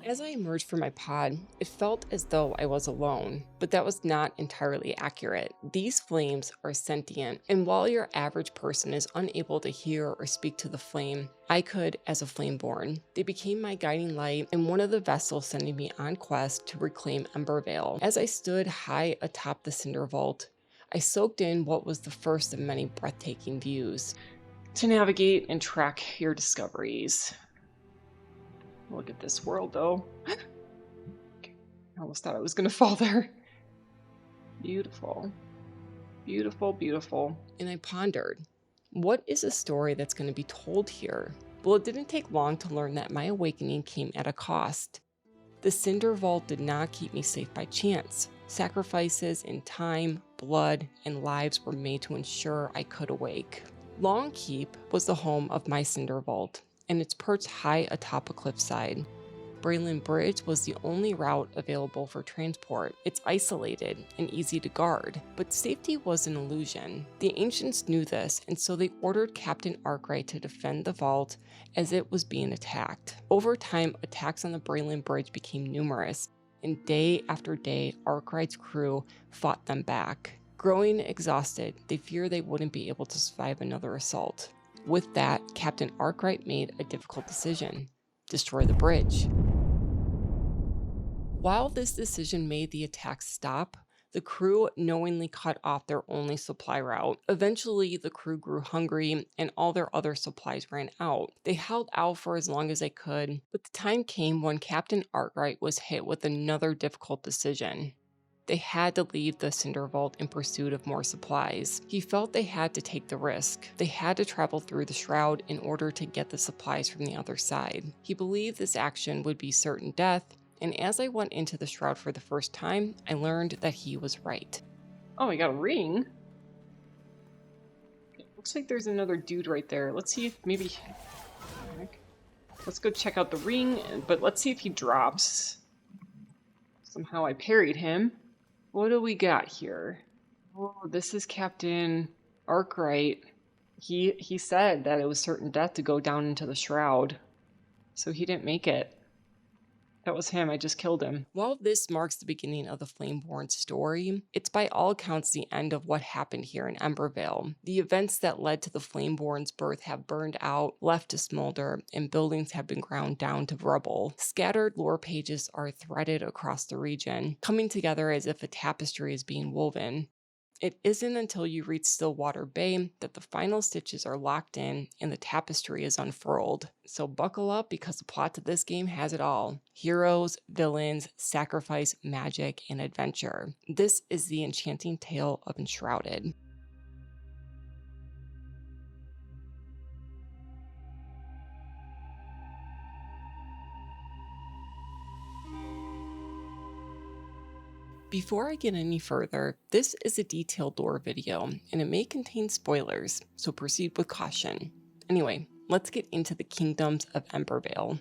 As I emerged from my pod, it felt as though I was alone, but that was not entirely accurate. These flames are sentient, and while your average person is unable to hear or speak to the flame, I could as a Flameborn. They became my guiding light and one of the vessels sending me on quest to reclaim Embervale. As I stood high atop the Cinder Vault, I soaked in what was the first of many breathtaking views. To navigate and track your discoveries. Look at this world, though. I almost thought I was going to fall there. Beautiful. Beautiful, beautiful. And I pondered, what is a story that's going to be told here? Well, it didn't take long to learn that my awakening came at a cost. The Cinder Vault did not keep me safe by chance. Sacrifices in time, blood, and lives were made to ensure I could awake. Long Keep was the home of my Cinder Vault, and it's perched high atop a cliffside. Braylon Bridge was the only route available for transport. It's isolated and easy to guard, but safety was an illusion. The ancients knew this, and so they ordered Captain Arkwright to defend the vault as it was being attacked. Over time, attacks on the Braylon Bridge became numerous, and day after day, Arkwright's crew fought them back. Growing exhausted, they feared they wouldn't be able to survive another assault. With that, Captain Arkwright made a difficult decision: destroy the bridge. While this decision made the attack stop, the crew knowingly cut off their only supply route. Eventually, the crew grew hungry and all their other supplies ran out. They held out for as long as they could, but the time came when Captain Arkwright was hit with another difficult decision. They had to leave the Cinder Vault in pursuit of more supplies. He felt they had to take the risk. They had to travel through the shroud in order to get the supplies from the other side. He believed this action would be certain death, and as I went into the shroud for the first time, I learned that he was right. Oh, I got a ring. Okay, looks like there's another dude right there. Let's see if maybe... Let's go check out the ring, but let's see if he drops. Somehow I parried him. What do we got here? Oh, this is Captain Arkwright. He said that it was certain death to go down into the shroud. So he didn't make it. That was him, I just killed him. While this marks the beginning of the Flameborn story, it's by all accounts the end of what happened here in Embervale. The events that led to the Flameborn's birth have burned out, left to smolder, and buildings have been ground down to rubble. Scattered lore pages are threaded across the region, coming together as if a tapestry is being woven. It isn't until you reach Stillwater Bay that the final stitches are locked in and the tapestry is unfurled. So buckle up, because the plot to this game has it all: heroes, villains, sacrifice, magic, and adventure. This is the enchanting tale of Enshrouded. Before I get any further, this is a detailed lore video, and it may contain spoilers, so proceed with caution. Anyway, let's get into the kingdoms of Embervale.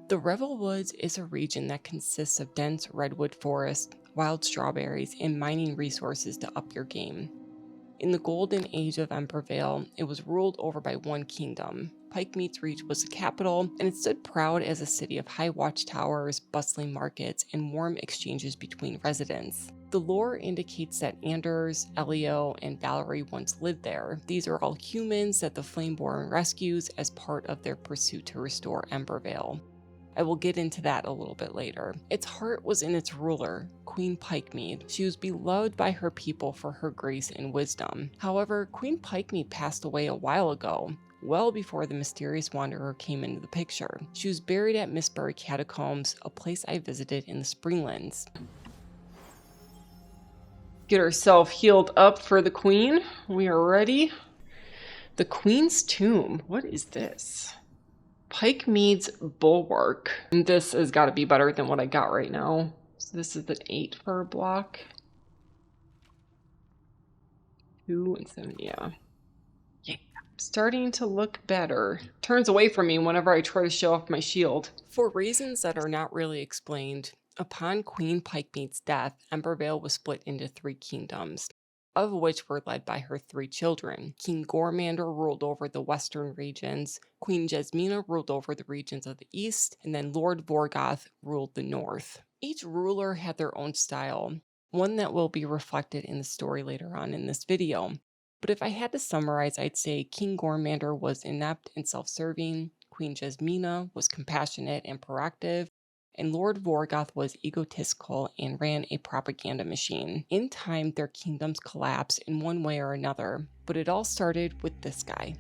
The Revel Woods is a region that consists of dense redwood forest, wild strawberries, and mining resources to up your game. In the golden age of Embervale, it was ruled over by one kingdom. Pikemeads Reach was the capital, and it stood proud as a city of high watchtowers, bustling markets, and warm exchanges between residents. The lore indicates that Anders, Elio, and Valerie once lived there. These are all humans that the Flameborn rescues as part of their pursuit to restore Embervale. I will get into that a little bit later. Its heart was in its ruler, Queen Pikemead. She was beloved by her people for her grace and wisdom. However, Queen Pikemead passed away a while ago, well before the mysterious wanderer came into the picture. She was buried at Mistbury Catacombs, a place I visited in the Springlands. Get ourselves healed up for the queen. We are ready. The Queen's Tomb. What is this? Pikemead's Bulwark. This has got to be better than what I got right now. So this is an 8 for a block. 2 and 7, yeah. Yeah, starting to look better. Turns away from me whenever I try to show off my shield. For reasons that are not really explained, upon Queen Pikemead's death, Embervale was split into 3 kingdoms. of which were led by her 3 children. King Gormander ruled over the western regions, Queen Jezmina ruled over the regions of the east, and then Lord Vorgoth ruled the north. Each ruler had their own style, one that will be reflected in the story later on in this video. But if I had to summarize, I'd say King Gormander was inept and self-serving, Queen Jezmina was compassionate and proactive, and Lord Vorgoth was egotistical and ran a propaganda machine. In time, their kingdoms collapsed in one way or another, but it all started with this guy.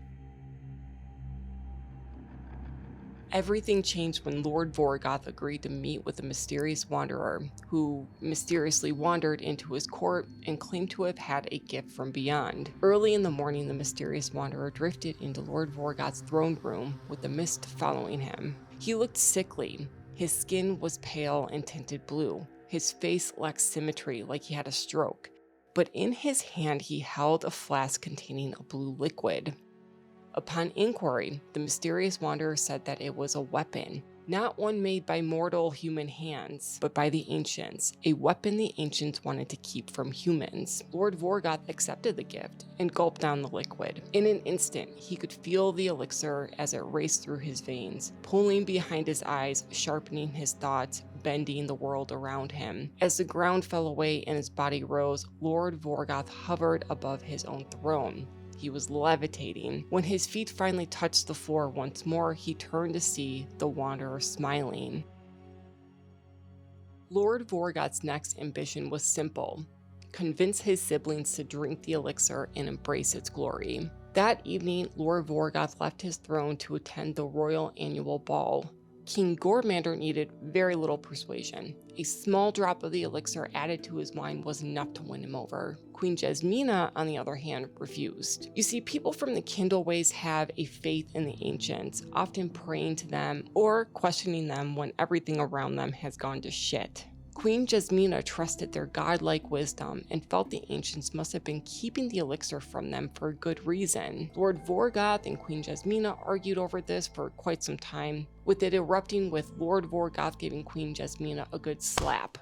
Everything changed when Lord Vorgoth agreed to meet with a mysterious wanderer, who mysteriously wandered into his court and claimed to have had a gift from beyond. Early in the morning, the mysterious wanderer drifted into Lord Vorgoth's throne room with the mist following him. He looked sickly. His skin was pale and tinted blue. His face lacked symmetry, like he had a stroke. But in his hand, he held a flask containing a blue liquid. Upon inquiry, the mysterious wanderer said that it was a weapon, not one made by mortal human hands, but by the ancients, a weapon the ancients wanted to keep from humans. Lord Vorgoth accepted the gift and gulped down the liquid. In an instant, he could feel the elixir as it raced through his veins, pulling behind his eyes, sharpening his thoughts, bending the world around him. As the ground fell away and his body rose, Lord Vorgoth hovered above his own throne. He was levitating. When his feet finally touched the floor once more, he turned to see the wanderer smiling. Lord Vorgoth's next ambition was simple: convince his siblings to drink the elixir and embrace its glory. That evening, Lord Vorgoth left his throne to attend the royal annual ball. King Gormander needed very little persuasion. A small drop of the elixir added to his wine was enough to win him over. Queen Jezmina, on the other hand, refused. You see, people from the Kindleways have a faith in the ancients, often praying to them or questioning them when everything around them has gone to shit. Queen Jezmina trusted their godlike wisdom and felt the ancients must have been keeping the elixir from them for a good reason. Lord Vorgoth and Queen Jezmina argued over this for quite some time, with it erupting with Lord Vorgoth giving Queen Jezmina a good slap,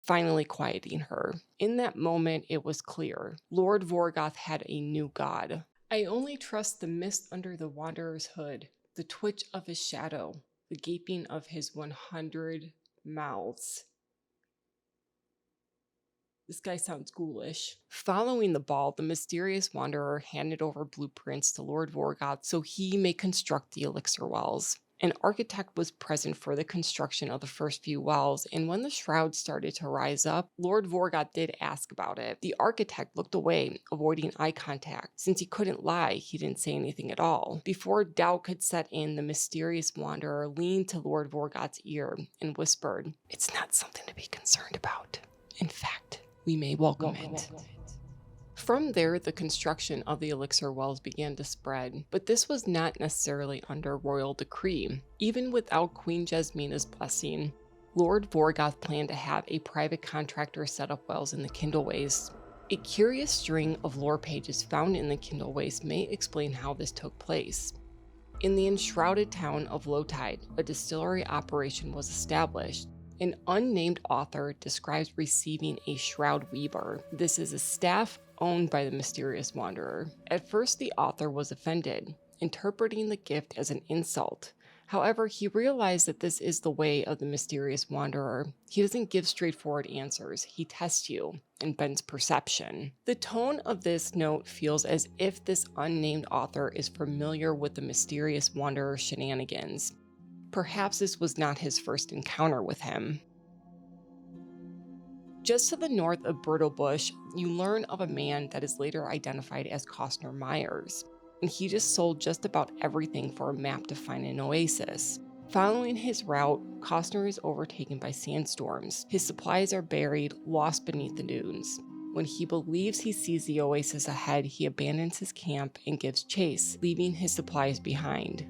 finally quieting her. In that moment, it was clear. Lord Vorgoth had a new god. I only trust the mist under the wanderer's hood, the twitch of his shadow, the gaping of his 100 mouths. This guy sounds ghoulish. Following the ball, the mysterious wanderer handed over blueprints to Lord Vorgoth so he may construct the elixir wells. An architect was present for the construction of the first few wells, and when the shroud started to rise up, Lord Vorgoth did ask about it. The architect looked away, avoiding eye contact. Since he couldn't lie, he didn't say anything at all. Before doubt could set in, the mysterious wanderer leaned to Lord Vorgoth's ear and whispered, "It's not something to be concerned about. In fact, we may welcome it." From there, the construction of the elixir wells began to spread, but this was not necessarily under royal decree. Even without Queen Jezmina's blessing, Lord Vorgoth planned to have a private contractor set up wells in the Kindleways. A curious string of lore pages found in the Kindleways may explain how this took place. In the enshrouded town of Lowtide, a distillery operation was established. An unnamed author describes receiving a shroud weaver. This is a staff owned by the mysterious wanderer. At first, the author was offended, interpreting the gift as an insult. However, he realized that this is the way of the mysterious wanderer. He doesn't give straightforward answers. He tests you and bends perception. The tone of this note feels as if this unnamed author is familiar with the mysterious wanderer's shenanigans. Perhaps this was not his first encounter with him. Just to the north of Brittle-Bush, you learn of a man that is later identified as Costner Myers, and he just sold just about everything for a map to find an oasis. Following his route, Costner is overtaken by sandstorms. His supplies are buried, lost beneath the dunes. When he believes he sees the oasis ahead, he abandons his camp and gives chase, leaving his supplies behind.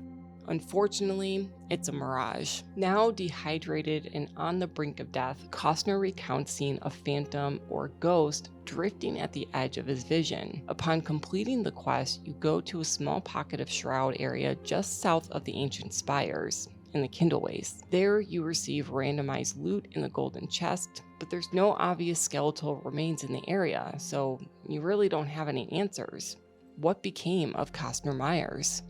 Unfortunately, it's a mirage. Now dehydrated and on the brink of death, Costner recounts seeing a phantom or ghost drifting at the edge of his vision. Upon completing the quest, you go to a small pocket of shroud area just south of the ancient spires. in the Kindleways. There you receive randomized loot in the golden chest, but there's no obvious skeletal remains in the area, so you really don't have any answers. What became of Costner Myers?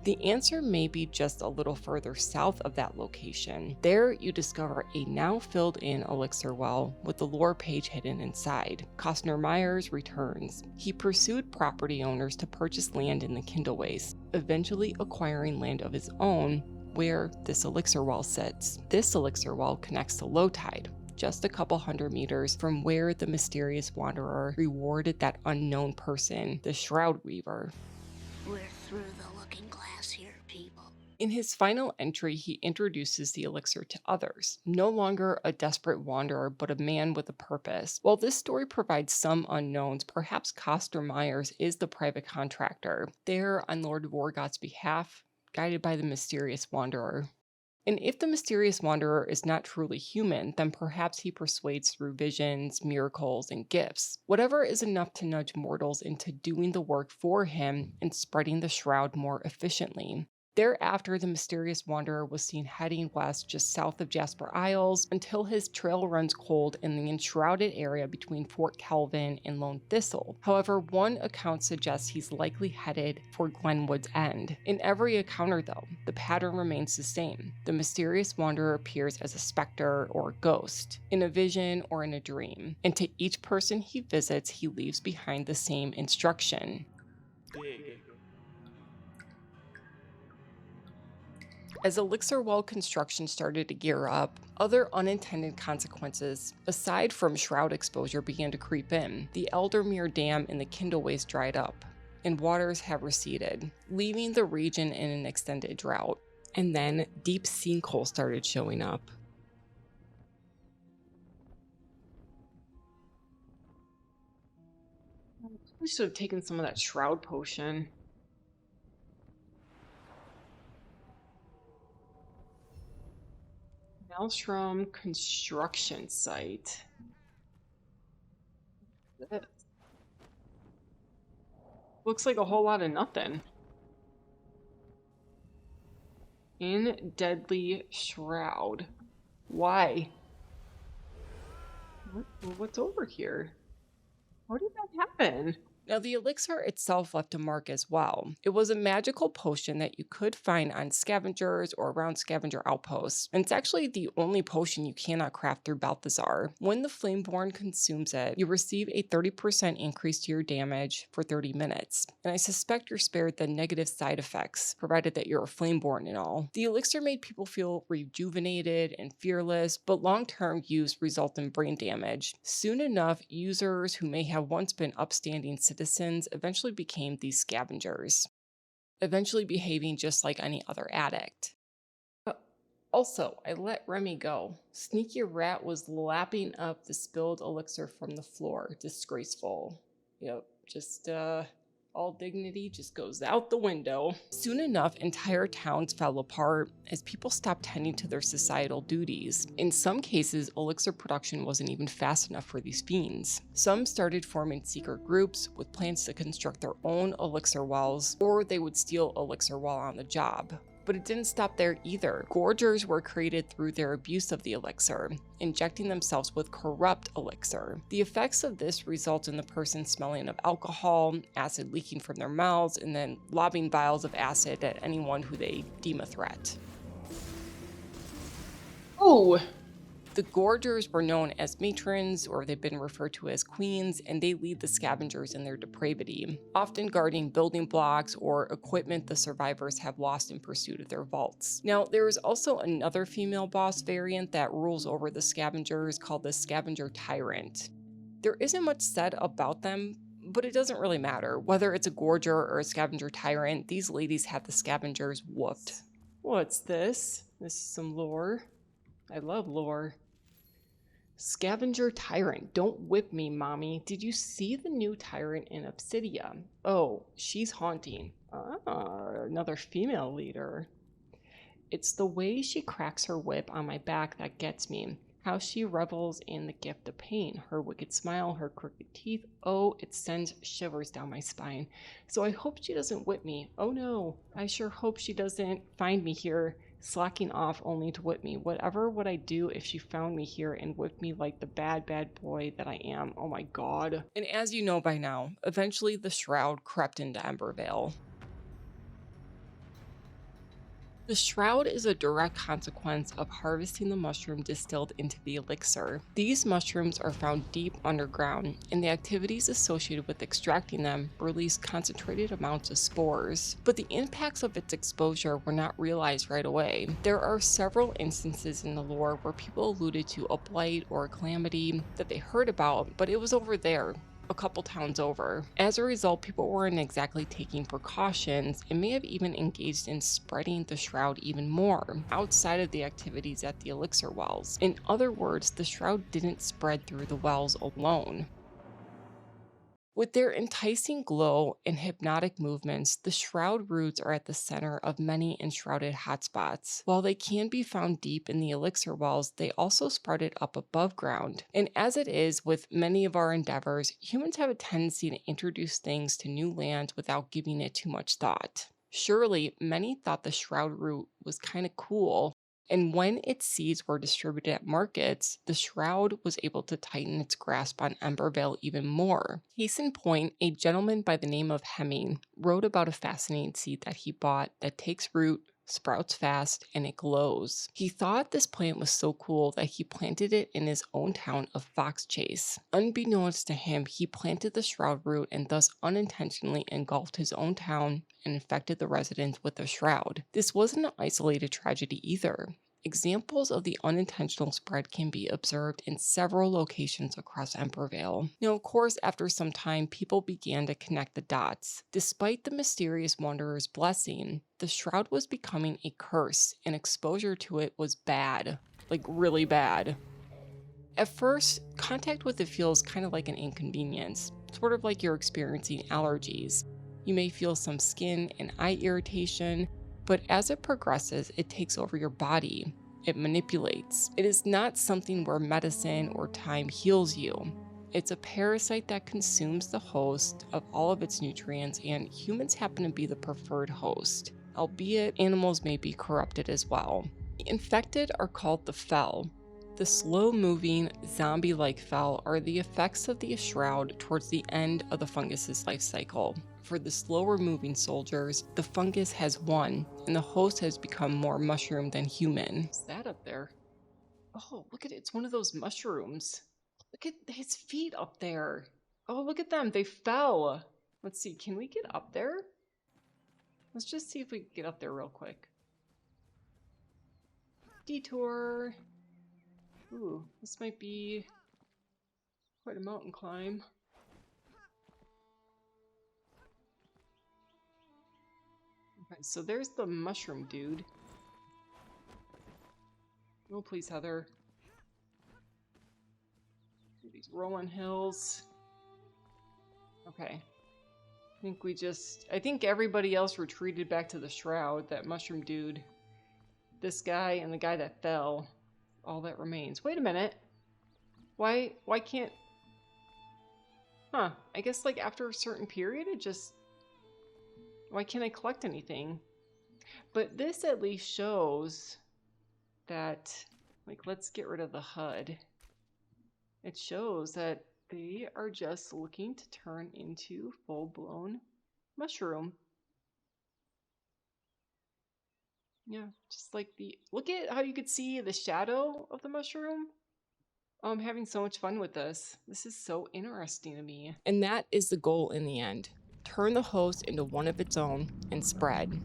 The answer may be just a little further south of that location. There you discover a now filled in elixir well with the lore page hidden inside. Costner Myers returns. He pursued property owners to purchase land in the Kindleways, eventually acquiring land of his own where this elixir well sits. This elixir well connects to low tide, just a couple hundred meters from where the mysterious wanderer rewarded that unknown person, the Shroud Weaver. We're through the looking glass here, people. In his final entry, he introduces the elixir to others, no longer a desperate wanderer, but a man with a purpose. While this story provides some unknowns, perhaps Costner Myers is the private contractor, there on Lord Vorgoth's behalf, guided by the mysterious wanderer. And if the mysterious wanderer is not truly human, then perhaps he persuades through visions, miracles, and gifts. Whatever is enough to nudge mortals into doing the work for him and spreading the shroud more efficiently. Thereafter, the mysterious wanderer was seen heading west just south of Jasper Isles until his trail runs cold in the enshrouded area between Fort Calvin and Lone Thistle. However, one account suggests he's likely headed for Glenwood's End. In every encounter, though, the pattern remains the same. The mysterious wanderer appears as a specter or a ghost, in a vision or in a dream, and to each person he visits, he leaves behind the same instruction. Dig. As elixir well construction started to gear up, other unintended consequences, aside from shroud exposure, began to creep in. The Eldermere Dam in the Kindleways dried up, and waters have receded, leaving the region in an extended drought. And then deep sinkhole started showing up. I should have taken some of that shroud potion. Maelstrom construction site. That looks like a whole lot of nothing. In deadly shroud. Why? What's over here? How did that happen? Now, the elixir itself left a mark as well. It was a magical potion that you could find on scavengers or around scavenger outposts, and it's actually the only potion you cannot craft through Balthazar. When the Flameborn consumes it, you receive a 30% increase to your damage for 30 minutes, and I suspect you're spared the negative side effects, provided that you're a Flameborn and all. The elixir made people feel rejuvenated and fearless, but long-term use result in brain damage. Soon enough, users who may have once been upstanding citizens eventually became these scavengers, eventually behaving just like any other addict. Also, I let Remy go. Sneaky Rat was lapping up the spilled elixir from the floor. Disgraceful. Yep, just all dignity just goes out the window. Soon enough, entire towns fell apart as people stopped tending to their societal duties. In some cases, elixir production wasn't even fast enough for these fiends. Some started forming secret groups with plans to construct their own elixir wells, or they would steal elixir while on the job. But it didn't stop there either. Gorgers were created through their abuse of the elixir, injecting themselves with corrupt elixir. The effects of this result in the person smelling of alcohol, acid leaking from their mouths, and then lobbing vials of acid at anyone who they deem a threat. Oh! The gorgers were known as matrons, or they've been referred to as queens, and they lead the scavengers in their depravity, often guarding building blocks or equipment the survivors have lost in pursuit of their vaults. Now, there is also another female boss variant that rules over the scavengers called the scavenger tyrant. There isn't much said about them, but it doesn't really matter. Whether it's a gorger or a scavenger tyrant, these ladies have the scavengers whooped. What's this? This is some lore. I love lore. Scavenger Tyrant. Don't whip me, mommy. Did you see the new tyrant in Obsidia? Oh, she's haunting. Ah, another female leader. It's the way she cracks her whip on my back that gets me. how she revels in the gift of pain. Her wicked smile, her crooked teeth, oh, it sends shivers down my spine. So I hope she doesn't whip me. Oh no, I sure hope she doesn't find me here slacking off only to whip me. Whatever would I do if she found me here and whipped me like the bad boy that I am? Oh my god. And as you know by now, eventually the shroud crept into Embervale. The shroud is a direct consequence of harvesting the mushroom distilled into the elixir. These mushrooms are found deep underground, and the activities associated with extracting them release concentrated amounts of spores. But the impacts of its exposure were not realized right away. There are several instances in the lore where people alluded to a blight or a calamity that they heard about, but it was over there, a couple towns over. As a result, people weren't exactly taking precautions and may have even engaged in spreading the shroud even more outside of the activities at the elixir wells. In other words, the shroud didn't spread through the wells alone. With their enticing glow and hypnotic movements, the shroud roots are at the center of many enshrouded hotspots. While they can be found deep in the elixir wells, they also sprouted up above ground. And as it is with many of our endeavors, humans have a tendency to introduce things to new lands without giving it too much thought. Surely, many thought the shroud root was kind of cool, and when its seeds were distributed at markets, the shroud was able to tighten its grasp on Embervale even more. Case in point, a gentleman by the name of Hemming wrote about a fascinating seed that he bought that takes root, sprouts fast, and it glows. He thought this plant was so cool that he planted it in his own town of Foxchase. Unbeknownst to him, he planted the shroud root and thus unintentionally engulfed his own town and infected the residents with the shroud. This wasn't an isolated tragedy either. Examples of the unintentional spread can be observed in several locations across Embervale. Now, of course, after some time, people began to connect the dots. Despite the mysterious wanderer's blessing, the shroud was becoming a curse, and exposure to it was bad. Like, really bad. At first, contact with it feels kind of like an inconvenience, sort of like you're experiencing allergies. You may feel some skin and eye irritation, but as it progresses, it takes over your body. It manipulates. It is not something where medicine or time heals you. It's a parasite that consumes the host of all of its nutrients, and humans happen to be the preferred host, albeit animals may be corrupted as well. The infected are called the Fel. The slow-moving, zombie-like Fel are the effects of the shroud towards the end of the fungus's life cycle. For the slower-moving soldiers, the fungus has won, and the host has become more mushroom than human. What's that up there? Oh, look at it. It's one of those mushrooms. Look at his feet up there. Oh, look at them. They fell. Let's see. Can we get up there? Let's just see if we can get up there real quick. Detour. Ooh, this might be quite a mountain climb. Okay, so there's the mushroom dude. Oh, please, Heather. These rolling hills. Okay. I think everybody else retreated back to the shroud. That mushroom dude. This guy and the guy that fell. All that remains. Wait a minute. Why can't... Huh. I guess like after a certain period it just... Why can't I collect anything? But this at least shows that... Like, let's get rid of the HUD. It shows that they are just looking to turn into full-blown mushroom. Yeah, just like the... Look at how you could see the shadow of the mushroom. Oh, I'm having so much fun with this. This is so interesting to me. And that is the goal in the end. Turn the host into one of its own and spread.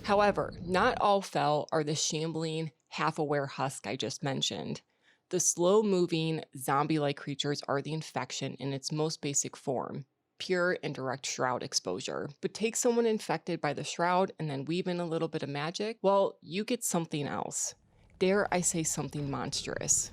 However, not all Fel are the shambling, half-aware husk I just mentioned. The slow-moving, zombie-like creatures are the infection in its most basic form. Pure and direct shroud exposure. But take someone infected by the shroud and then weave in a little bit of magic, well, you get something else. Dare I say something monstrous.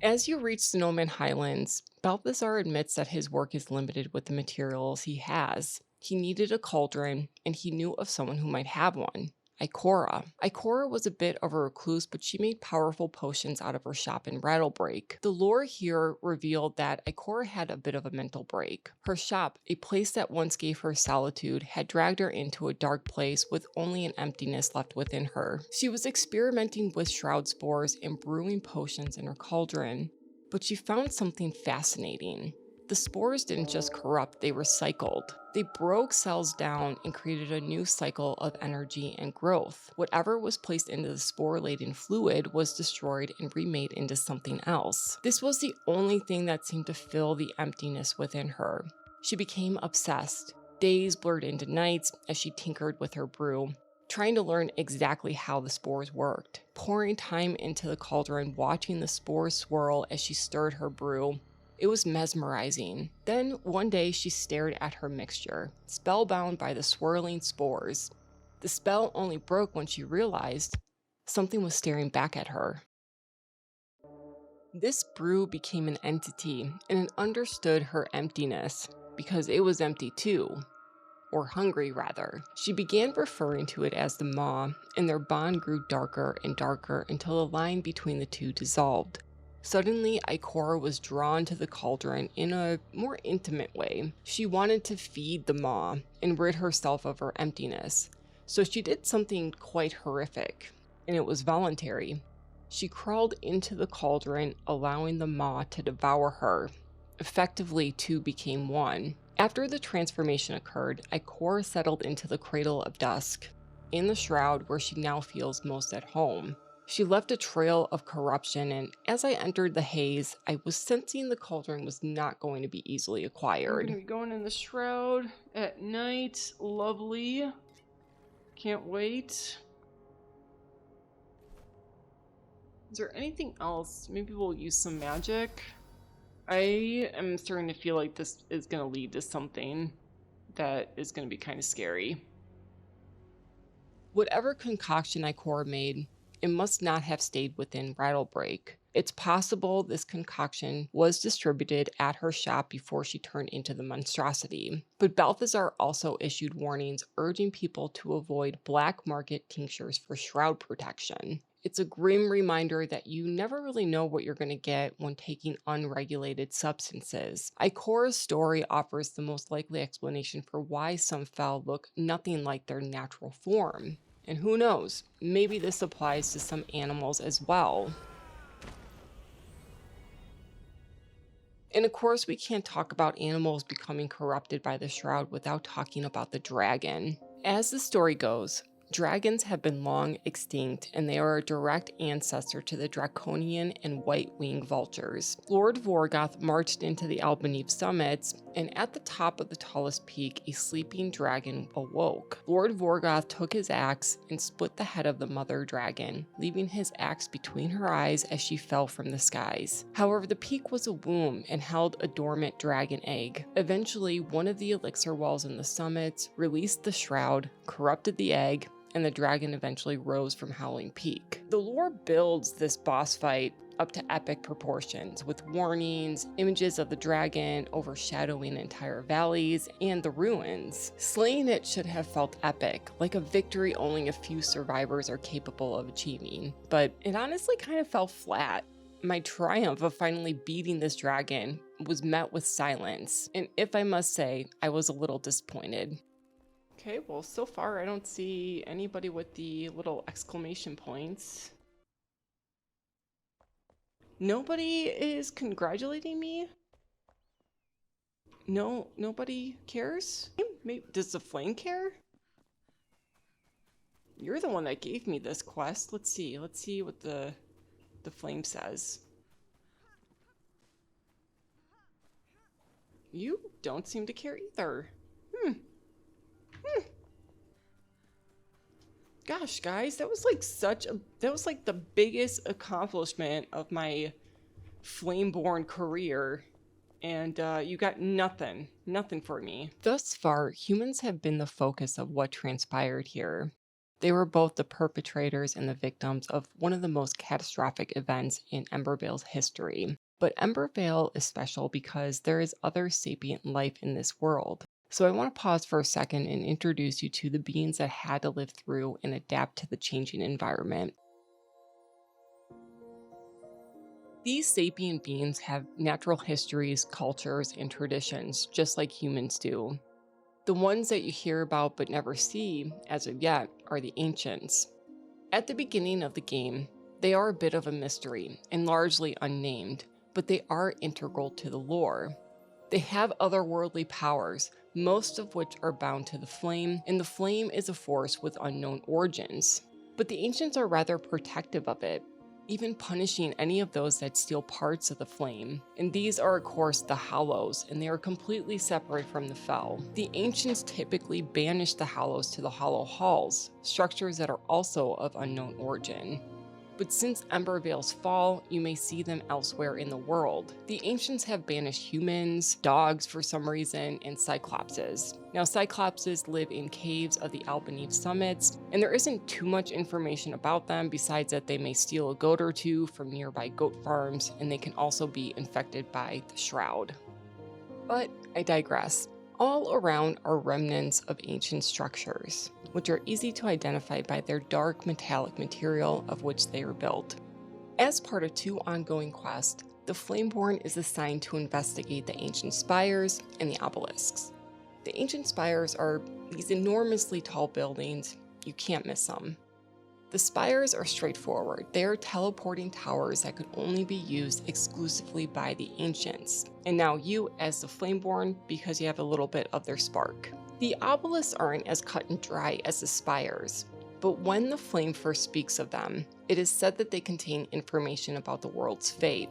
As you reach the Snowman Highlands, Balthazar admits that his work is limited with the materials he has. He needed a cauldron, and he knew of someone who might have one. Ikora. Ikora was a bit of a recluse, but she made powerful potions out of her shop in Rattlebreak. The lore here revealed that Ikora had a bit of a mental break. Her shop, a place that once gave her solitude, had dragged her into a dark place with only an emptiness left within her. She was experimenting with shroud spores and brewing potions in her cauldron, but she found something fascinating. The spores didn't just corrupt, they recycled. They broke cells down and created a new cycle of energy and growth. Whatever was placed into the spore-laden fluid was destroyed and remade into something else. This was the only thing that seemed to fill the emptiness within her. She became obsessed. Days blurred into nights as she tinkered with her brew, trying to learn exactly how the spores worked. Pouring time into the cauldron, watching the spores swirl as she stirred her brew. It was mesmerizing. Then one day she stared at her mixture, spellbound by the swirling spores. The spell only broke when she realized something was staring back at her. This brew became an entity, and it understood her emptiness, because it was empty too. Or hungry, rather. She began referring to it as the maw, and their bond grew darker and darker until the line between the two dissolved. Suddenly, Ikora was drawn to the cauldron in a more intimate way. She wanted to feed the maw and rid herself of her emptiness. So she did something quite horrific, and it was voluntary. She crawled into the cauldron, allowing the maw to devour her. Effectively, two became one. After the transformation occurred, Ikora settled into the Cradle of Dusk, in the shroud where she now feels most at home. She left a trail of corruption, and as I entered the haze, I was sensing the cauldron was not going to be easily acquired. We're gonna be going in the shroud at night. Lovely. Can't wait. Is there anything else? Maybe we'll use some magic. I am starting to feel like this is going to lead to something that is going to be kind of scary. Whatever concoction Ikora made, it must not have stayed within Rattlebreak. It's possible this concoction was distributed at her shop before she turned into the monstrosity. But Balthazar also issued warnings urging people to avoid black market tinctures for shroud protection. It's a grim reminder that you never really know what you're going to get when taking unregulated substances. Ikora's story offers the most likely explanation for why some fowl look nothing like their natural form. And who knows, maybe this applies to some animals as well. And of course, we can't talk about animals becoming corrupted by the shroud without talking about the dragon. As the story goes, dragons have been long extinct, and they are a direct ancestor to the draconian and white-winged vultures. Lord Vorgoth marched into the Albanese summits, and at the top of the tallest peak, a sleeping dragon awoke. Lord Vorgoth took his axe and split the head of the mother dragon, leaving his axe between her eyes as she fell from the skies. However, the peak was a womb and held a dormant dragon egg. Eventually, one of the elixir wells in the summits released the shroud, corrupted the egg, and the dragon eventually rose from Howling Peak. The lore builds this boss fight up to epic proportions, with warnings, images of the dragon overshadowing entire valleys, and the ruins. Slaying it should have felt epic, like a victory only a few survivors are capable of achieving, but it honestly kind of fell flat. My triumph of finally beating this dragon was met with silence, and if I must say, I was a little disappointed. Okay, well, so far I don't see anybody with the little exclamation points. Nobody is congratulating me? No, nobody cares? Maybe, does the flame care? You're the one that gave me this quest. Let's see what the flame says. You don't seem to care either. Gosh, guys, that was like the biggest accomplishment of my Flameborn career, and you got nothing for me. Thus far, humans have been the focus of what transpired here. They were both the perpetrators and the victims of one of the most catastrophic events in Embervale's history. But Embervale is special because there is other sapient life in this world. So I want to pause for a second and introduce you to the beings that had to live through and adapt to the changing environment. These sapient beings have natural histories, cultures, and traditions, just like humans do. The ones that you hear about but never see, as of yet, are the ancients. At the beginning of the game, they are a bit of a mystery and largely unnamed, but they are integral to the lore. They have otherworldly powers, most of which are bound to the flame, and the flame is a force with unknown origins. But the ancients are rather protective of it, even punishing any of those that steal parts of the flame. And these are of course the Hallows, and they are completely separate from the Fel. The ancients typically banish the Hallows to the Hollow Halls, structures that are also of unknown origin. But since Embervale's fall, you may see them elsewhere in the world. The ancients have banished humans, dogs for some reason, and cyclopses. Now, cyclopses live in caves of the Albanese summits, and there isn't too much information about them besides that they may steal a goat or two from nearby goat farms, and they can also be infected by the shroud. But I digress. All around are remnants of ancient structures, which are easy to identify by their dark metallic material of which they are built. As part of 2 ongoing quests, the Flameborn is assigned to investigate the ancient spires and the obelisks. The ancient spires are these enormously tall buildings, you can't miss them. The spires are straightforward. They are teleporting towers that could only be used exclusively by the ancients. And now you, as the Flameborn, because you have a little bit of their spark. The obelisks aren't as cut and dry as the spires, but when the flame first speaks of them, it is said that they contain information about the world's fate.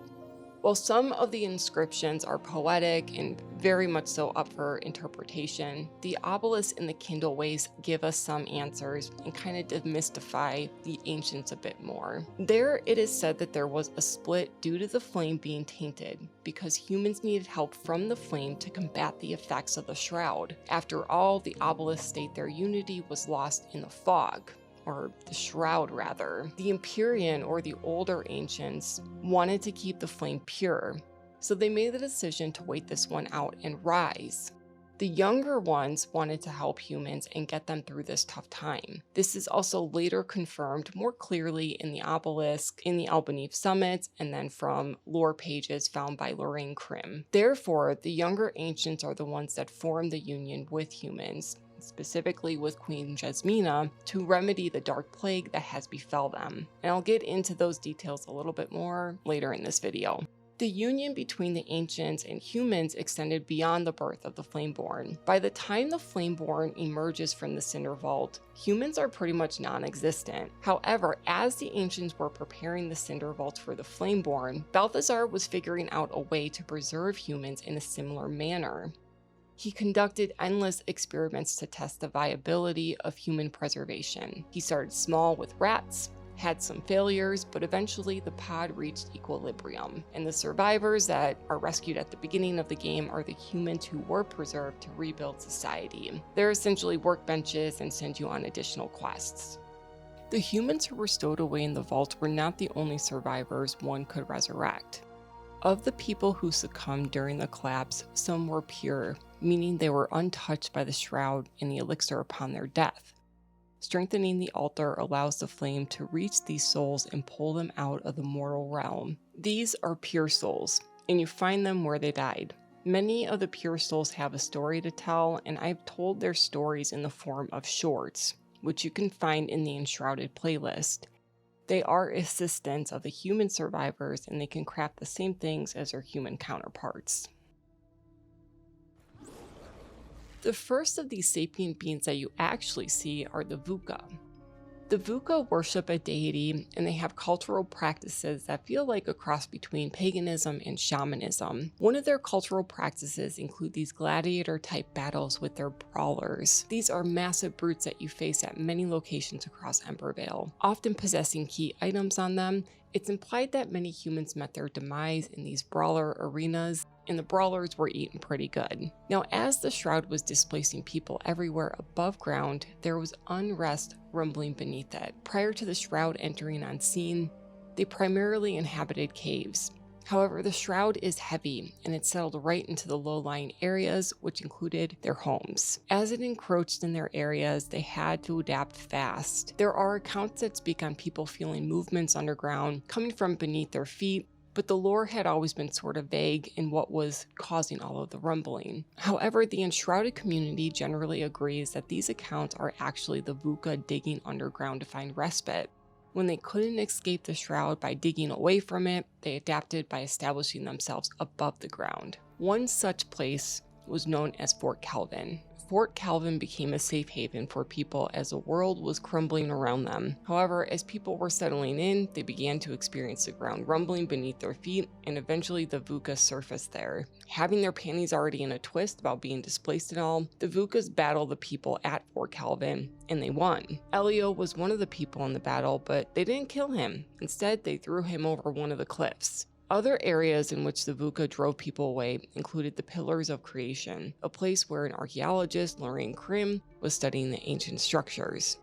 While some of the inscriptions are poetic and very much so up for interpretation, the obelisks in the Kindle Waste give us some answers and kind of demystify the ancients a bit more. There, it is said that there was a split due to the flame being tainted, because humans needed help from the flame to combat the effects of the shroud. After all, the obelisks state their unity was lost in the fog. Or the shroud rather. The Empyrean, or the older ancients, wanted to keep the flame pure, so they made the decision to wait this one out and rise. The younger ones wanted to help humans and get them through this tough time. This is also later confirmed more clearly in the obelisk, in the Albanese summits, and then from lore pages found by Lorraine Krim. Therefore, the younger ancients are the ones that form the union with humans, specifically with Queen Jezmina, to remedy the dark plague that has befell them. And I'll get into those details a little bit more later in this video. The union between the ancients and humans extended beyond the birth of the Flameborn. By the time the Flameborn emerges from the Cinder Vault, humans are pretty much non-existent. However, as the ancients were preparing the Cinder Vault for the Flameborn, Balthazar was figuring out a way to preserve humans in a similar manner. He conducted endless experiments to test the viability of human preservation. He started small with rats, had some failures, but eventually the pod reached equilibrium. And the survivors that are rescued at the beginning of the game are the humans who were preserved to rebuild society. They're essentially workbenches and send you on additional quests. The humans who were stowed away in the vault were not the only survivors one could resurrect. Of the people who succumbed during the collapse, some were pure, meaning they were untouched by the shroud and the elixir upon their death. Strengthening the altar allows the flame to reach these souls and pull them out of the mortal realm. These are pure souls, and you find them where they died. Many of the pure souls have a story to tell, and I've told their stories in the form of shorts, which you can find in the Enshrouded playlist. They are assistants of the human survivors, and they can craft the same things as their human counterparts. The first of these sapient beings that you actually see are the vukah. The vukah worship a deity, and they have cultural practices that feel like a cross between paganism and shamanism. One of their cultural practices include these gladiator-type battles with their brawlers. These are massive brutes that you face at many locations across Embervale, often possessing key items on them. It's implied that many humans met their demise in these brawler arenas, and the brawlers were eaten pretty good. Now, as the shroud was displacing people everywhere above ground, there was unrest rumbling beneath it. Prior to the shroud entering on scene, they primarily inhabited caves. However, the shroud is heavy, and it settled right into the low-lying areas, which included their homes. As it encroached in their areas, they had to adapt fast. There are accounts that speak on people feeling movements underground coming from beneath their feet, but the lore had always been sort of vague in what was causing all of the rumbling. However, the Enshrouded community generally agrees that these accounts are actually the vukah digging underground to find respite. When they couldn't escape the shroud by digging away from it, they adapted by establishing themselves above the ground. One such place was known as Fort Calvin. Fort Calvin became a safe haven for people as the world was crumbling around them. However, as people were settling in, they began to experience the ground rumbling beneath their feet, and eventually the vukah surfaced there. Having their panties already in a twist about being displaced and all, the vukahs battled the people at Fort Calvin, and they won. Elio was one of the people in the battle, but they didn't kill him. Instead, they threw him over one of the cliffs. Other areas in which the vukah drove people away included the Pillars of Creation, a place where an archaeologist, Lorraine Krim, was studying the ancient structures.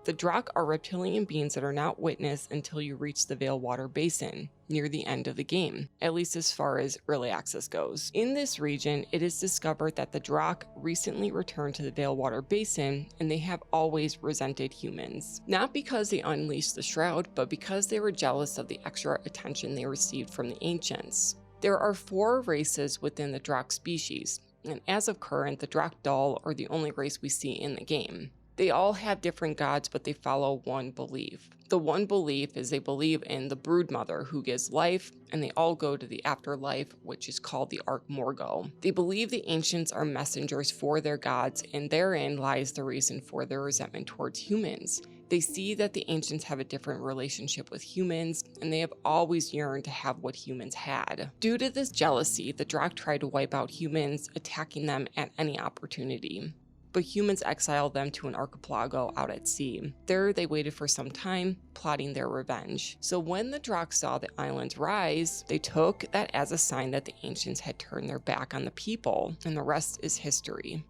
The drak are reptilian beings that are not witnessed until you reach the Vale Water Basin, near the end of the game, at least as far as early access goes. In this region, it is discovered that the drak recently returned to the Vale Water Basin, and they have always resented humans. Not because they unleashed the shroud, but because they were jealous of the extra attention they received from the ancients. There are 4 races within the drak species, and as of current, the drak doll are the only race we see in the game. They all have different gods, but they follow one belief. The one belief is they believe in the broodmother who gives life, and they all go to the afterlife, which is called the Ark Morgul. They believe the ancients are messengers for their gods, and therein lies the reason for their resentment towards humans. They see that the ancients have a different relationship with humans, and they have always yearned to have what humans had. Due to this jealousy, the drak tried to wipe out humans, attacking them at any opportunity. But humans exiled them to an archipelago out at sea. There they waited for some time, plotting their revenge. So when the drak saw the islands rise, they took that as a sign that the ancients had turned their back on the people, and the rest is history.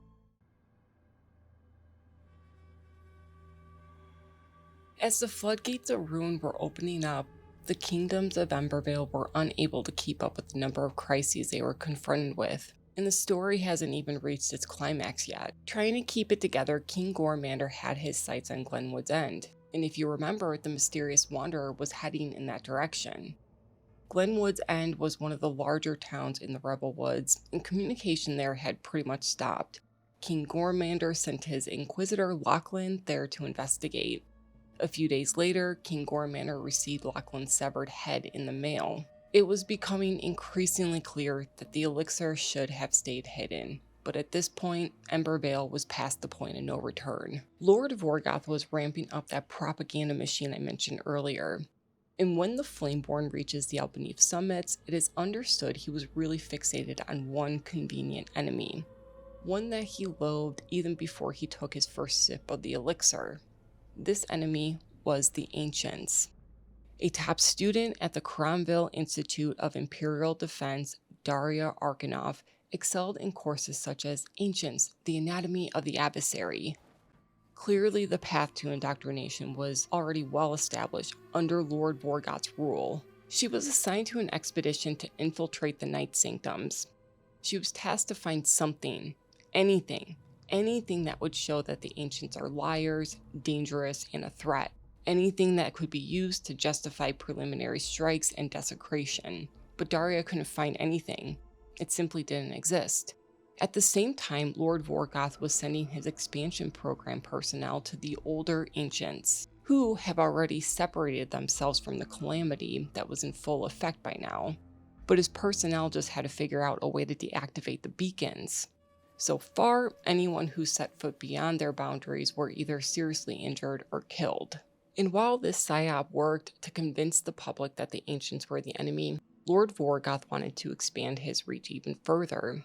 As the floodgates of ruin were opening up, the kingdoms of Embervale were unable to keep up with the number of crises they were confronted with. And the story hasn't even reached its climax yet. Trying to keep it together, King Gormander had his sights on Glenwood's End, and if you remember, the mysterious wanderer was heading in that direction. Glenwood's End was one of the larger towns in the Rebel Woods, and communication there had pretty much stopped. King Gormander sent his Inquisitor Lachlan there to investigate. A few days later, King Gormander received Lachlan's severed head in the mail. It was becoming increasingly clear that the elixir should have stayed hidden, but at this point, Embervale was past the point of no return. Lord Vorgoth was ramping up that propaganda machine I mentioned earlier, and when the Flameborn reaches the Albeneath summits, it is understood he was really fixated on one convenient enemy, one that he loathed even before he took his first sip of the elixir. This enemy was the Ancients. A top student at the Cromwell Institute of Imperial Defense, Daria Arkanov, excelled in courses such as Ancients, the Anatomy of the Adversary. Clearly, the path to indoctrination was already well established under Lord Vorgoth's rule. She was assigned to an expedition to infiltrate the Night Sanctums. She was tasked to find something, anything that would show that the Ancients are liars, dangerous, and a threat. Anything that could be used to justify preliminary strikes and desecration. But Daria couldn't find anything. It simply didn't exist. At the same time, Lord Vorgoth was sending his expansion program personnel to the older Ancients, who have already separated themselves from the calamity that was in full effect by now. But his personnel just had to figure out a way to deactivate the beacons. So far, anyone who set foot beyond their boundaries were either seriously injured or killed. And while this psyop worked to convince the public that the Ancients were the enemy, Lord Vorgoth wanted to expand his reach even further.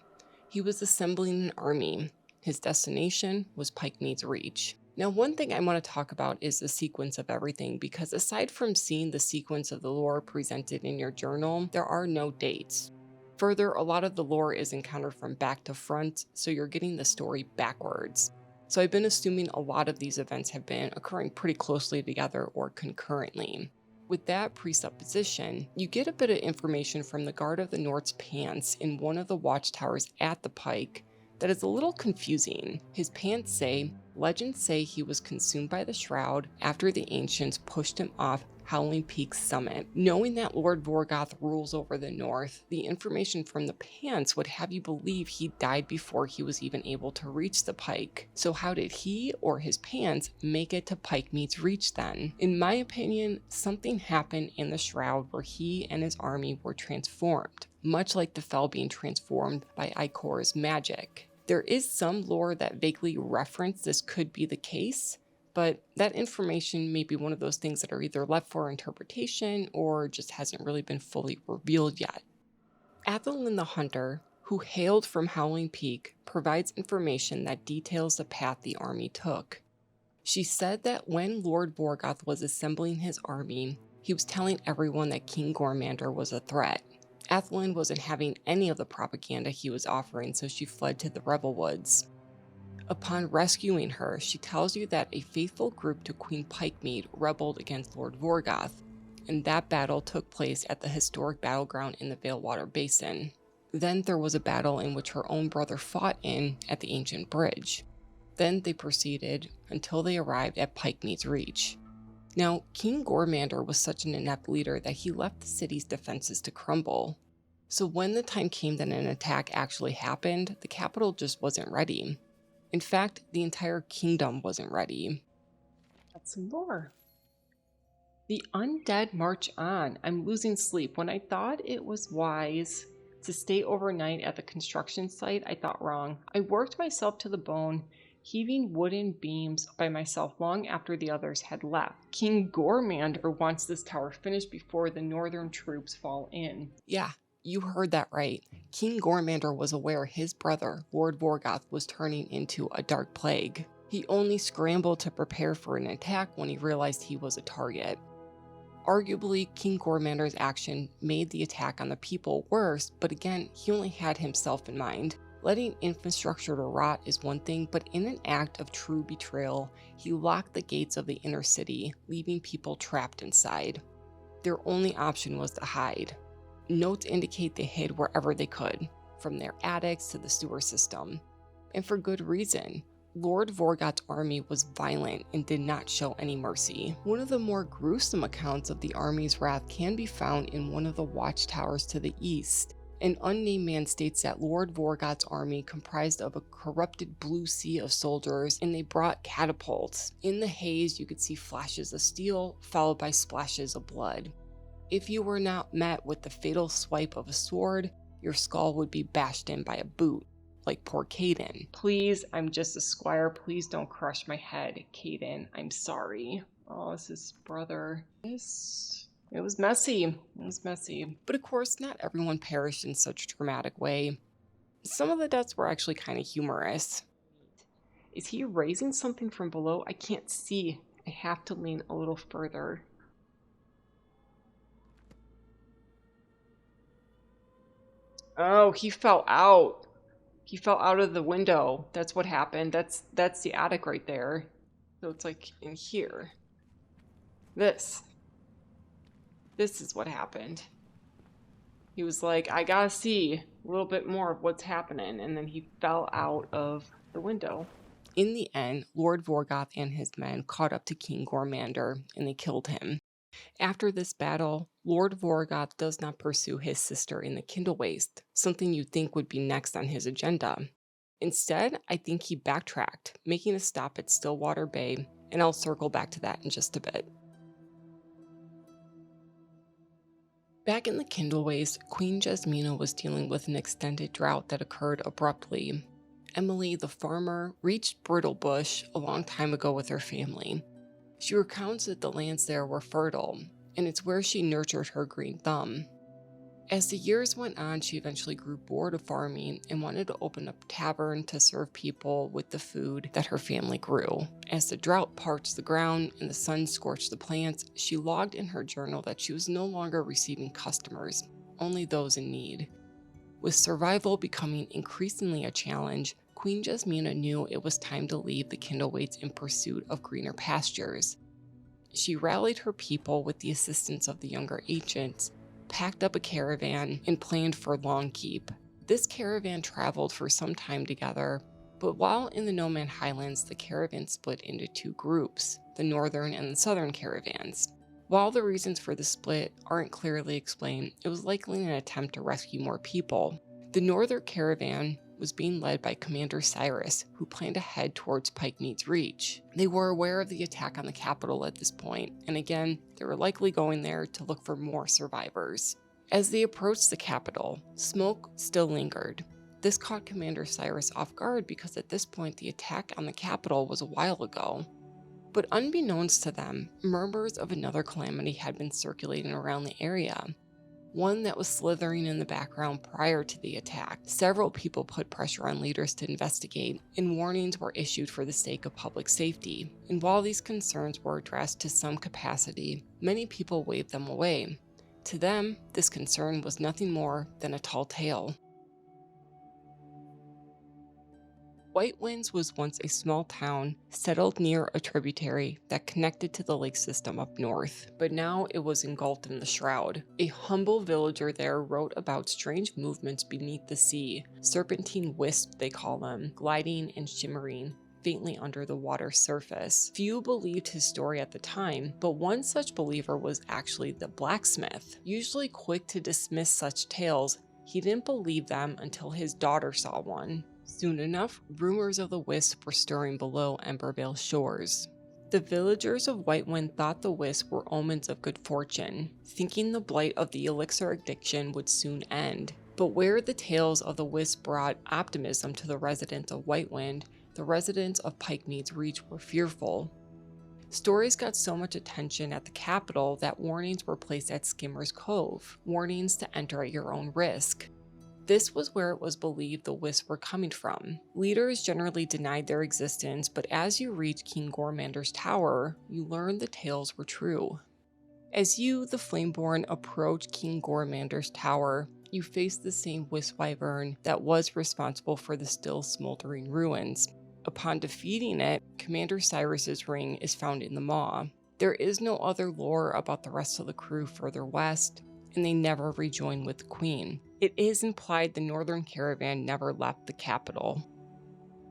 He was assembling an army. His destination was Pikemeads Reach. Now, one thing I want to talk about is the sequence of everything, because aside from seeing the sequence of the lore presented in your journal, there are no dates. Further, a lot of the lore is encountered from back to front, so you're getting the story backwards. So I've been assuming a lot of these events have been occurring pretty closely together or concurrently. With that presupposition, you get a bit of information from the Guard of the North's pants in one of the watchtowers at the Pike that is a little confusing. His pants say, legends say he was consumed by the shroud after the ancients pushed him off Howling Peak's summit. Knowing that Lord Vorgoth rules over the north, the information from the pants would have you believe he died before he was even able to reach the Pike. So how did he or his pants make it to Pikemeads Reach then? In my opinion, something happened in the shroud where he and his army were transformed, much like the Fell being transformed by Ikor's magic. There is some lore that vaguely reference this could be the case, but that information may be one of those things that are either left for interpretation or just hasn't really been fully revealed yet. Athelin the Hunter, who hailed from Howling Peak, provides information that details the path the army took. She said that when Lord Vorgoth was assembling his army, he was telling everyone that King Gormander was a threat. Athelin wasn't having any of the propaganda he was offering, so she fled to the Rebel Woods. Upon rescuing her, she tells you that a faithful group to Queen Pikemead rebelled against Lord Vorgoth, and that battle took place at the historic battleground in the Veilwater Basin. Then there was a battle in which her own brother fought in at the ancient bridge. Then they proceeded until they arrived at Pikemeads Reach. Now, King Gormander was such an inept leader that he left the city's defenses to crumble. So when the time came that an attack actually happened, the capital just wasn't ready. In fact, the entire kingdom wasn't ready. That's some lore. The undead march on. I'm losing sleep. When I thought it was wise to stay overnight at the construction site, I thought wrong. I worked myself to the bone, heaving wooden beams by myself long after the others had left. King Gormander wants this tower finished before the northern troops fall in. Yeah, you heard that right. King Gormander was aware his brother, Lord Vorgoth, was turning into a dark plague. He only scrambled to prepare for an attack when he realized he was a target. Arguably, King Gormander's action made the attack on the people worse, but again, he only had himself in mind. Letting infrastructure to rot is one thing, but in an act of true betrayal, he locked the gates of the inner city, leaving people trapped inside. Their only option was to hide. Notes indicate they hid wherever they could, from their attics to the sewer system. And for good reason. Lord Vorgoth's army was violent and did not show any mercy. One of the more gruesome accounts of the army's wrath can be found in one of the watchtowers to the east. An unnamed man states that Lord Vorgoth's army comprised of a corrupted blue sea of soldiers, and they brought catapults. In the haze, you could see flashes of steel, followed by splashes of blood. If you were not met with the fatal swipe of a sword, your skull would be bashed in by a boot, like poor Caden. Please, I'm just a squire. Please don't crush my head, Caden. I'm sorry. Oh, this is brother. It was messy. It was messy. But of course, not everyone perished in such a dramatic way. Some of the deaths were actually kind of humorous. Is he raising something from below? I can't see. I have to lean a little further. Oh, he fell out. He fell out of the window. That's what happened. That's the attic right there. So it's like in here. This is what happened. He was like, I gotta see a little bit more of what's happening, and then he fell out of the window. In the end, Lord Vorgoth and his men caught up to King Gormander, and they killed him. After this battle, Lord Vorgoth does not pursue his sister in the Kindle Waste, something you'd think would be next on his agenda. Instead, I think he backtracked, making a stop at Stillwater Bay, and I'll circle back to that in just a bit. Back in the Kindle Waste, Queen Jezmina was dealing with an extended drought that occurred abruptly. Emily, the farmer, reached Brittlebush a long time ago with her family. She recounts that the lands there were fertile, and it's where she nurtured her green thumb. As the years went on, she eventually grew bored of farming and wanted to open up a tavern to serve people with the food that her family grew. As the drought parched the ground and the sun scorched the plants, she logged in her journal that she was no longer receiving customers, only those in need. With survival becoming increasingly a challenge, Queen Jezmina knew it was time to leave the Kindlewaits in pursuit of greener pastures. She rallied her people with the assistance of the younger ancients, packed up a caravan, and planned for Long Keep. This caravan traveled for some time together, but while in the Nomad Highlands, the caravan split into two groups, the northern and the southern caravans. While the reasons for the split aren't clearly explained, it was likely an attempt to rescue more people. The northern caravan was being led by Commander Cyrus, who planned to head towards Pikemeads Reach. They were aware of the attack on the capital at this point, and again, they were likely going there to look for more survivors. As they approached the capital, smoke still lingered. This caught Commander Cyrus off guard because at this point the attack on the capital was a while ago. But unbeknownst to them, murmurs of another calamity had been circulating around the area, one that was slithering in the background prior to the attack. Several people put pressure on leaders to investigate, and warnings were issued for the sake of public safety. And while these concerns were addressed to some capacity, many people waved them away. To them, this concern was nothing more than a tall tale. White Winds was once a small town settled near a tributary that connected to the lake system up north, but now it was engulfed in the shroud. A humble villager there wrote about strange movements beneath the sea, serpentine wisps they call them, gliding and shimmering faintly under the water's surface. Few believed his story at the time, but one such believer was actually the blacksmith. Usually quick to dismiss such tales, he didn't believe them until his daughter saw one. Soon enough, rumors of the wisp were stirring below Embervale shores. The villagers of White Wind thought the wisp were omens of good fortune, thinking the blight of the elixir addiction would soon end. But where the tales of the wisp brought optimism to the residents of White Wind, the residents of Pikemeads Reach were fearful. Stories got so much attention at the capital that warnings were placed at Skimmer's Cove, warnings to enter at your own risk. This was where it was believed the wisps were coming from. Leaders generally denied their existence, but as you reach King Gormander's tower, you learn the tales were true. As you, the Flameborn, approach King Gormander's tower, you face the same wispwyvern that was responsible for the still smoldering ruins. Upon defeating it, Commander Cyrus's ring is found in the maw. There is no other lore about the rest of the crew further west, and they never rejoin with the Queen. It is implied the northern caravan never left the capital.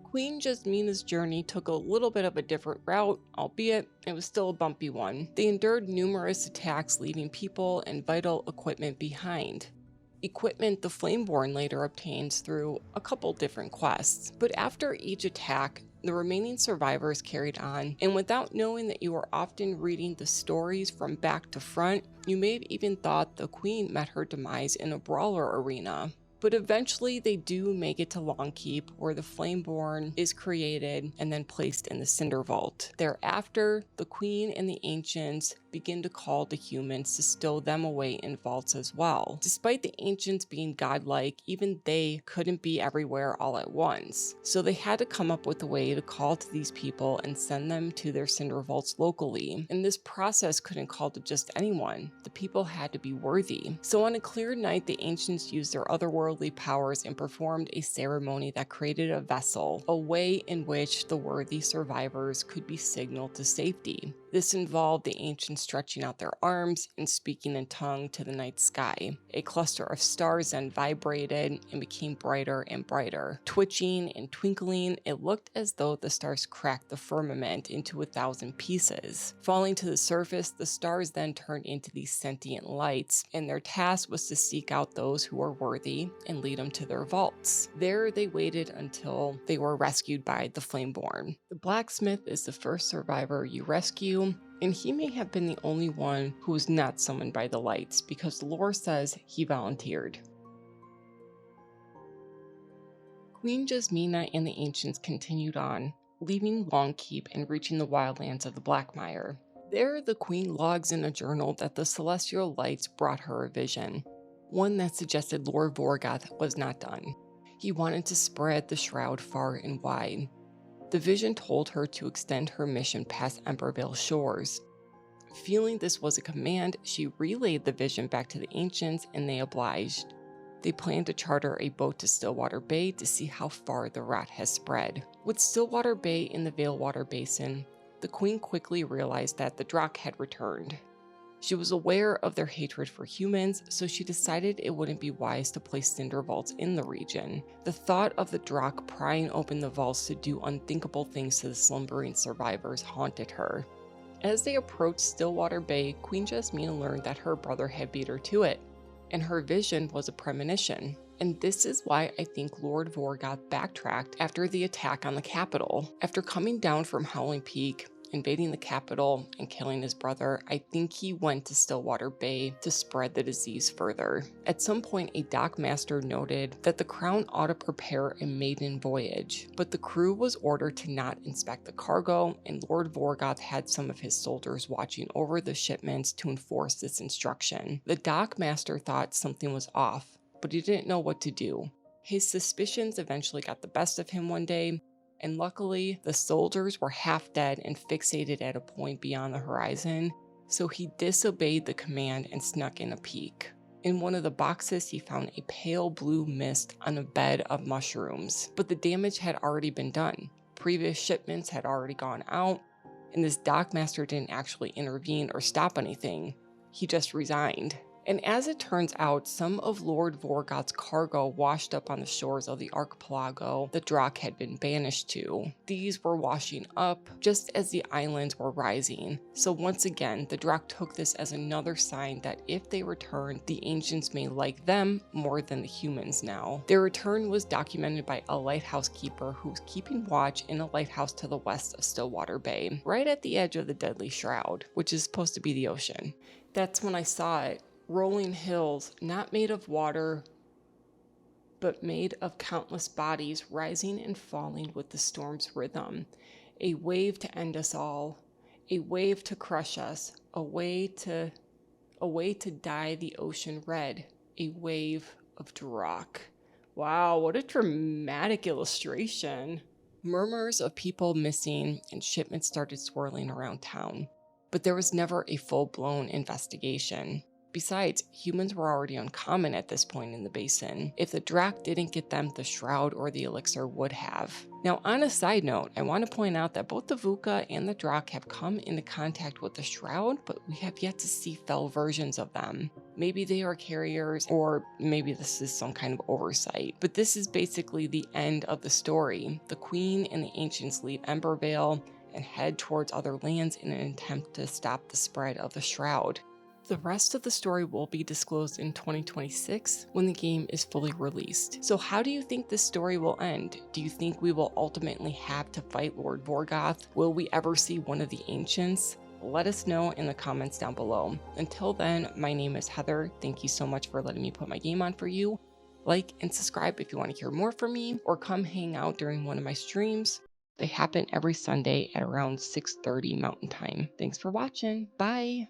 Queen Jezmina's journey took a little bit of a different route, albeit it was still a bumpy one. They endured numerous attacks, leaving people and vital equipment behind. Equipment the Flameborn later obtains through a couple different quests. But after each attack, the remaining survivors carried on, and without knowing that you were often reading the stories from back to front, you may have even thought the Queen met her demise in a brawler arena. But eventually they do make it to Long Keep, where the Flameborn is created and then placed in the Cinder Vault. Thereafter, the Queen and the Ancients begin to call the humans to stow them away in vaults as well. Despite the Ancients being godlike, even they couldn't be everywhere all at once. So they had to come up with a way to call to these people and send them to their Cinder Vaults locally. And this process couldn't call to just anyone. The people had to be worthy. So on a clear night, the Ancients used their otherworldly powers and performed a ceremony that created a vessel, a way in which the worthy survivors could be signaled to safety. This involved the Ancients stretching out their arms and speaking in tongue to the night sky. A cluster of stars then vibrated and became brighter and brighter. Twitching and twinkling, it looked as though the stars cracked the firmament into 1,000 pieces. Falling to the surface, the stars then turned into these sentient lights, and their task was to seek out those who were worthy and lead them to their vaults. There they waited until they were rescued by the Flameborn. The blacksmith is the first survivor you rescue, and he may have been the only one who was not summoned by the lights, because the lore says he volunteered. Queen Jezmina and the Ancients continued on, leaving Long Keep and reaching the wildlands of the Blackmire. There, the Queen logs in a journal that the celestial lights brought her a vision, one that suggested Lord Vorgoth was not done. He wanted to spread the shroud far and wide. The vision told her to extend her mission past Embervale shores. Feeling this was a command, she relayed the vision back to the Ancients, and they obliged. They planned to charter a boat to Stillwater Bay to see how far the rot has spread. With Stillwater Bay in the Veilwater Basin, The queen quickly realized that the drak had returned. She was aware of their hatred for humans, so she decided it wouldn't be wise to place cinder vaults in the region. The thought of the drak prying open the vaults to do unthinkable things to the slumbering survivors haunted her. As they approached Stillwater Bay, Queen Jezmina learned that her brother had beat her to it, and her vision was a premonition. And this is why I think Lord Vorgoth backtracked after the attack on the capital. After coming down from Howling Peak, invading the capital, and killing his brother, I think he went to Stillwater Bay to spread the disease further. At some point, a dockmaster noted that the crown ought to prepare a maiden voyage, but the crew was ordered to not inspect the cargo, and Lord Vorgoth had some of his soldiers watching over the shipments to enforce this instruction. The dockmaster thought something was off, but he didn't know what to do. His suspicions eventually got the best of him one day, and luckily, the soldiers were half dead and fixated at a point beyond the horizon, so he disobeyed the command and snuck in a peek. In one of the boxes, he found a pale blue mist on a bed of mushrooms, but the damage had already been done. Previous shipments had already gone out, and this dockmaster didn't actually intervene or stop anything. He just resigned. And as it turns out, some of Lord Vorgoth's cargo washed up on the shores of the archipelago the drak had been banished to. These were washing up just as the islands were rising. So once again, the drak took this as another sign that if they return, the ancients may like them more than the humans now. Their return was documented by a lighthouse keeper who was keeping watch in a lighthouse to the west of Stillwater Bay, right at the edge of the deadly shroud, which is supposed to be the ocean. That's when I saw it. Rolling hills, not made of water, but made of countless bodies rising and falling with the storm's rhythm. A wave to end us all, a wave to crush us, a way to dye the ocean red, a wave of drak. Wow, what a dramatic illustration. Murmurs of people missing and shipments started swirling around town, but there was never a full-blown investigation. Besides, humans were already uncommon at this point in the basin. If the drak didn't get them, the shroud or the elixir would have. Now, on a side note, I want to point out that both the vukah and the drak have come into contact with the shroud, but we have yet to see fell versions of them. Maybe they are carriers, or maybe this is some kind of oversight. But this is basically the end of the story. The queen and the ancients leave Embervale and head towards other lands in an attempt to stop the spread of the shroud. The rest of the story will be disclosed in 2026 when the game is fully released. So how do you think this story will end? Do you think we will ultimately have to fight Lord Vorgoth? Will we ever see one of the ancients? Let us know in the comments down below. Until then, my name is Heather. Thank you so much for letting me put my game on for you. Like and subscribe if you want to hear more from me, or come hang out during one of my streams. They happen every Sunday at around 6:30 Mountain Time. Thanks for watching. Bye!